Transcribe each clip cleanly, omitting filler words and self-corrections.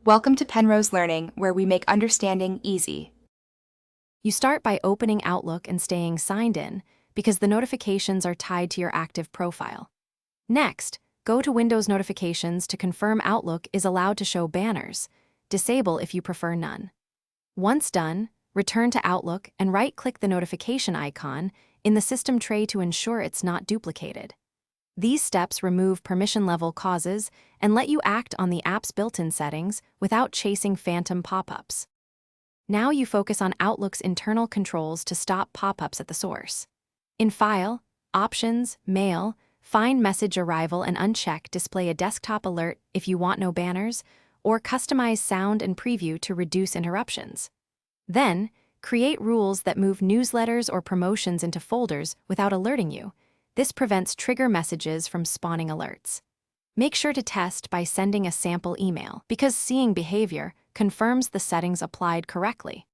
Welcome to Penrose Learning, where we make understanding easy. You start by opening Outlook and staying signed in because the notifications are tied to your active profile. Next, go to Windows Notifications to confirm Outlook is allowed to show banners. Disable if you prefer none. Once done, return to Outlook and right-click the notification icon in the system tray to ensure it's not duplicated. These steps remove permission-level causes and let you act on the app's built-in settings without chasing phantom pop-ups. Now you focus on Outlook's internal controls to stop pop-ups at the source. In File, Options, Mail, Find Message Arrival and uncheck Display a Desktop Alert if you want no banners, or customize Sound and Preview to reduce interruptions. Then, create rules that move newsletters or promotions into folders without alerting you. This prevents trigger messages from spawning alerts. Make sure to test by sending a sample email, because seeing behavior confirms the settings applied correctly.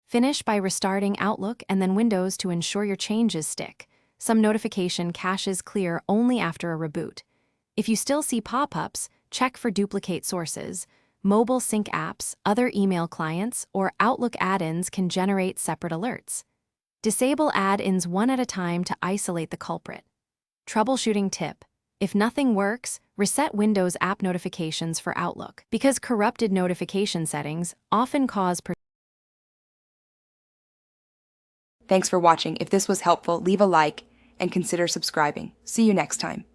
Finish by restarting Outlook and then Windows to ensure your changes stick. Some notification caches clear only after a reboot. If you still see pop-ups, check for duplicate sources. Mobile sync apps, other email clients, or Outlook add-ins can generate separate alerts. Disable add-ins one at a time to isolate the culprit. Troubleshooting tip: if nothing works, reset Windows app notifications for Outlook, because corrupted notification settings often cause. Thanks for watching. If this was helpful, leave a like and consider subscribing. See you next time.